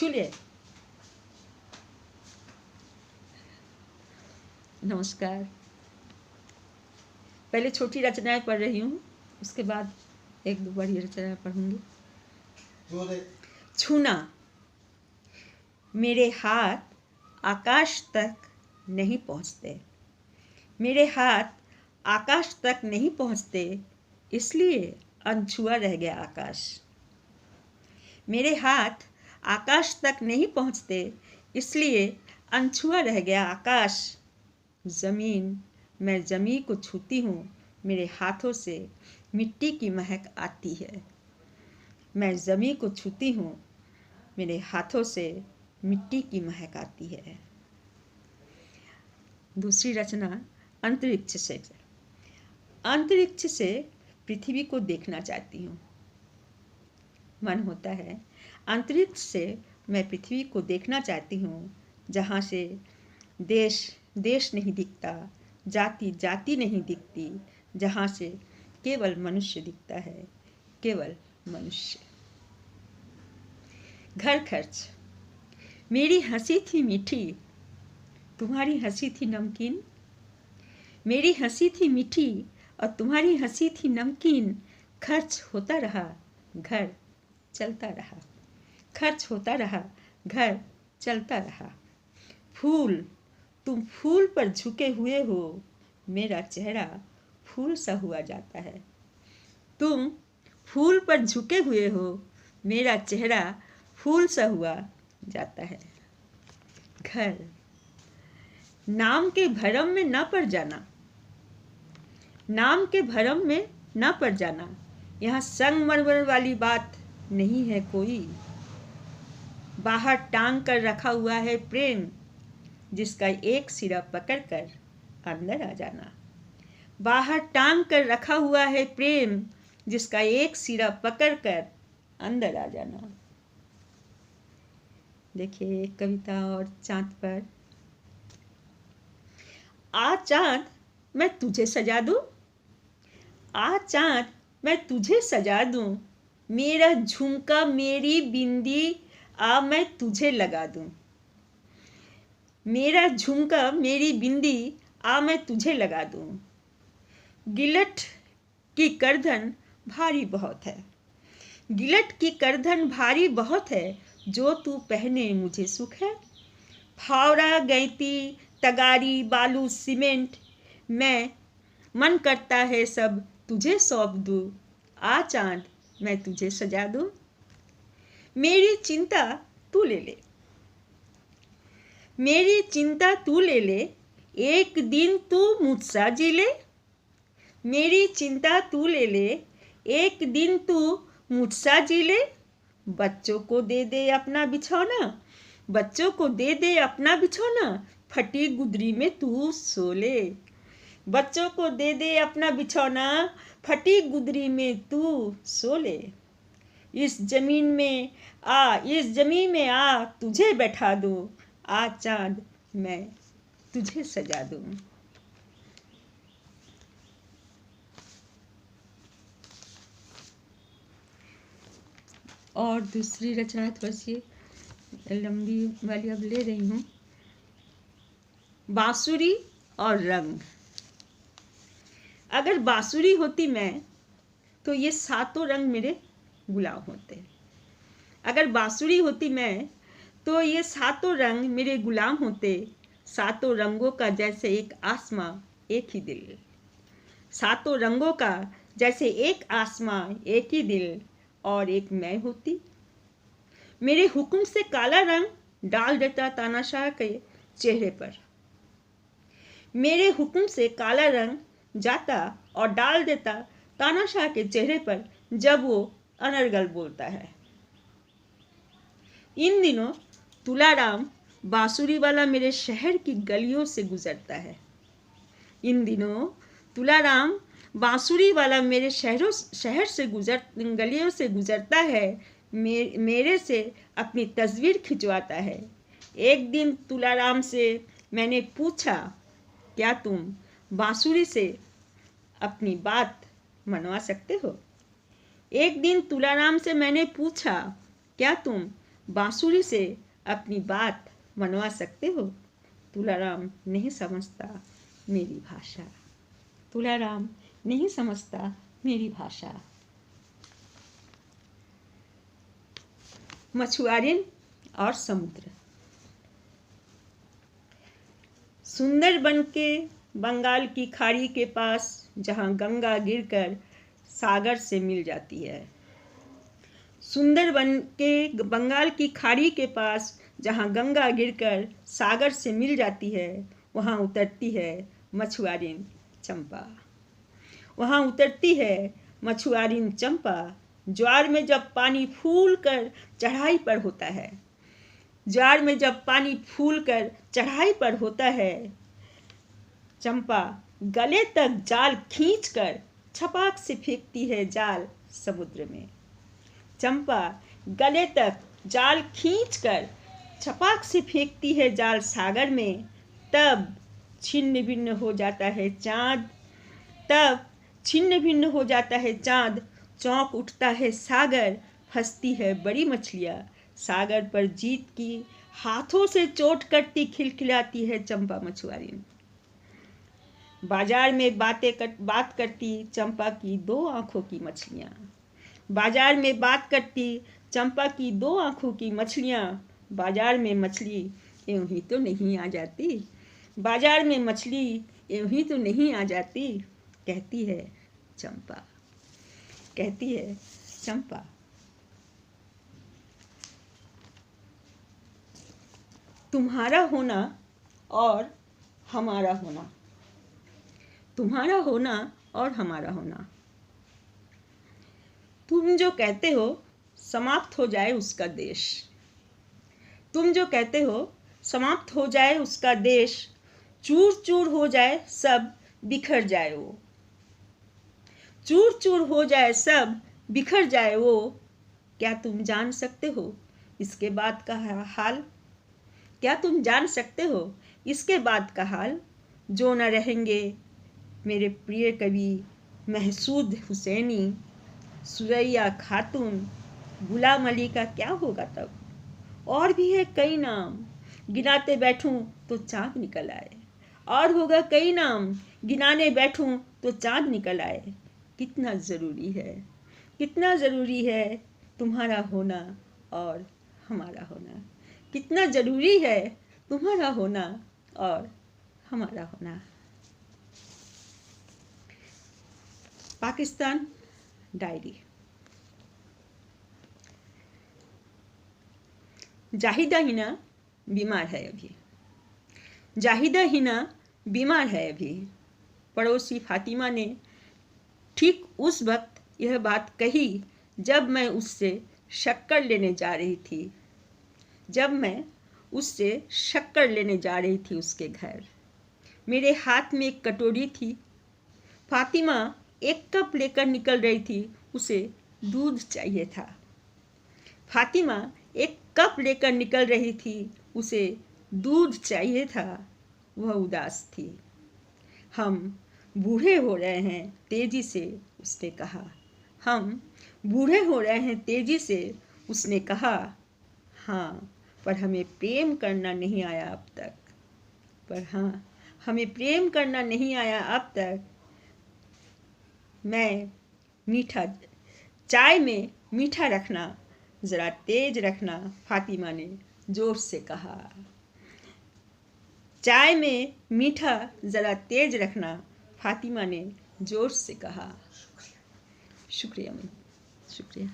छूलिए। नमस्कार। पहले छोटी रचनाएं पढ़ रही हूँ, उसके बाद एक दो बड़ी रचनाएं पढ़ूंगी। छूना। मेरे हाथ आकाश तक नहीं पहुँचते, मेरे हाथ आकाश तक नहीं पहुँचते, इसलिए अनछुआ रह गया आकाश। मेरे हाथ आकाश तक नहीं पहुँचते, इसलिए अनछुआ रह गया आकाश। ज़मीन, मैं ज़मीन को छूती हूँ, मेरे हाथों से मिट्टी की महक आती है। मैं ज़मीन को छूती हूँ, मेरे हाथों से मिट्टी की महक आती है। दूसरी रचना अंतरिक्ष से। अंतरिक्ष से पृथ्वी को देखना चाहती हूँ। मन होता है अंतरिक्ष से मैं पृथ्वी को देखना चाहती हूँ, जहाँ से देश देश नहीं दिखता, जाति जाति नहीं दिखती, जहाँ से केवल मनुष्य दिखता है, केवल मनुष्य। घर खर्च। मेरी हंसी थी मीठी, तुम्हारी हंसी थी नमकीन। मेरी हंसी थी मीठी और तुम्हारी हंसी थी नमकीन। खर्च होता रहा, घर चलता रहा। खर्च होता रहा, घर चलता रहा। फूल, तुम फूल पर झुके हुए हो, मेरा चेहरा फूल सा हुआ जाता है। तुम फूल पर झुके हुए हो, मेरा चेहरा फूल सा हुआ जाता है। घर। नाम के भरम में न पड़ जाना, नाम के भरम में न पड़ जाना। यहाँ संगमरमर वाली बात नहीं है कोई। बाहर टांग कर रखा हुआ है प्रेम, जिसका एक सिरा पकड़कर अंदर आ जाना। बाहर टांग कर रखा हुआ है प्रेम, जिसका एक सिरा पकड़कर अंदर आ जाना। देखिए एक कविता और चाँद पर। आ चाँद मैं तुझे सजा दूं, आ चाँद मैं तुझे सजा दूं, मेरा झुमका मेरी बिंदी आ मैं तुझे लगा दूं। मेरा झुमका मेरी बिंदी आ मैं तुझे लगा दूं। गिलट की करधन भारी बहुत है, गिलट की करधन भारी बहुत है, जो तू पहने मुझे सुख है। फावड़ा गैती तगारी बालू सीमेंट, मैं मन करता है सब तुझे सौंप दूं। आ चाँद मैं तुझे सजा दूं, मेरी चिंता तू ले ले। मेरी चिंता तू ले ले, एक दिन तू मुझसा जी ले। मेरी चिंता तू ले ले, एक दिन तू मुझसा जी ले। बच्चों को दे दे अपना बिछौना, बच्चों को दे दे अपना बिछौना, फटी गुदरी में तू सो ले। बच्चों को दे दे अपना बिछौना, फटी गुदरी में तू सो ले। इस जमीन में आ, इस जमीन में आ, तुझे बैठा दूं। आ चाँद मैं तुझे सजा दूं। और दूसरी रचना थोड़ी सी लंबी वाली अब ले रही हूँ। बांसुरी और रंग। अगर बांसुरी होती मैं, तो ये सातों रंग मेरे गुलाम होते। अगर बांसुरी होती मैं, तो ये सातों रंग मेरे गुलाम होते। सातों रंगों का जैसे एक आसमां एक ही दिल, सातों रंगों का जैसे एक आसमां एक ही दिल, और एक मैं होती। मेरे हुक्म से काला रंग डाल देता तानाशाह के चेहरे पर। मेरे हुक्म से काला रंग जाता और डाल देता तानाशाह के चेहरे पर, जब वो अनर्गल बोलता है। इन दिनों तुलाराम बांसुरी वाला मेरे शहर की गलियों से गुजरता है। इन दिनों तुलाराम बांसुरी वाला मेरे शहर से गलियों से गुजरता है, मेरे से अपनी तस्वीर खिंचवाता है। एक दिन तुलाराम से मैंने पूछा, क्या तुम बांसुरी से अपनी बात मनवा सकते हो? एक दिन तुलाराम से मैंने पूछा, क्या तुम बांसुरी से अपनी बात मनवा सकते हो? तुलाराम नहीं समझता मेरी भाषा। तुलाराम नहीं समझता मेरी भाषा। मछुआरिन और समुद्र। सुंदरबन के बंगाल की खाड़ी के पास जहाँ गंगा गिरकर सागर से मिल जाती है, सुंदरबन के बंगाल की खाड़ी के पास जहाँ गंगा गिरकर सागर से मिल जाती है, वहाँ उतरती है मछुआरिन चंपा। वहाँ उतरती है मछुआरिन चंपा। ज्वार में जब पानी फूल कर चढ़ाई पर होता है, ज्वार में जब पानी फूल कर चढ़ाई पर होता है, चंपा गले तक जाल खींचकर छपाक से फेंकती है जाल समुद्र में। चंपा गले तक जाल खींचकर छपाक से फेंकती है जाल सागर में। तब छिन्न भिन्न हो जाता है चाँद, तब छिन्न भिन्न हो जाता है चाँद, चौंक उठता है सागर, फंसती है बड़ी मछलियाँ सागर पर। जीत की हाथों से चोट करती खिलखिलाती है चंपा मछुआरिन। बाजार में बात करती चंपा की दो आंखों की मछलियाँ। बाजार में बात करती चंपा की दो आंखों की मछलियाँ। बाजार में मछली यूं ही तो नहीं आ जाती, बाजार में मछली यूं ही तो नहीं आ जाती, कहती है चंपा, कहती है चंपा। तुम्हारा होना और हमारा होना, तुम्हारा होना और हमारा होना। तुम जो कहते हो समाप्त हो जाए उसका देश, तुम जो कहते हो समाप्त हो जाए उसका देश, चूर चूर हो जाए सब बिखर जाए वो, चूर चूर हो जाए सब बिखर जाए वो। क्या तुम जान सकते हो इसके बाद का हाल? क्या तुम जान सकते हो इसके बाद का हाल? जो न रहेंगे मेरे प्रिय कवि महसूद हुसैनी, सुरैया खातून, गुलाम अली का क्या होगा तब? और भी है कई नाम, गिनाते बैठूं तो चाँद निकल आए। और होगा कई नाम, गिनाने बैठूं तो चाँद निकल आए। कितना ज़रूरी है, कितना ज़रूरी है तुम्हारा होना और हमारा होना। कितना ज़रूरी है तुम्हारा होना और हमारा होना। पाकिस्तान डायरी। जाहिदा हिना बीमार है अभी, जाहिदा हिना बीमार है अभी। पड़ोसी फातिमा ने ठीक उस वक्त यह बात कही जब मैं उससे शक्कर लेने जा रही थी, जब मैं उससे शक्कर लेने जा रही थी उसके घर। मेरे हाथ में एक कटोरी थी। फातिमा एक कप लेकर निकल रही थी, उसे दूध चाहिए था। फातिमा एक कप लेकर निकल रही थी, उसे दूध चाहिए था। वह उदास थी। हम बूढ़े हो रहे हैं तेजी से, उसने कहा। हम बूढ़े हो रहे हैं तेजी से, उसने कहा। हाँ, पर हमें प्रेम करना नहीं आया अब तक, पर हाँ, हमें प्रेम करना नहीं आया अब तक। मैं मीठा, चाय में मीठा रखना ज़रा तेज रखना, फातिमा ने ज़ोर से कहा। चाय में मीठा ज़रा तेज रखना, फातिमा ने ज़ोर से कहा। शुक्रिया, शुक्रिया।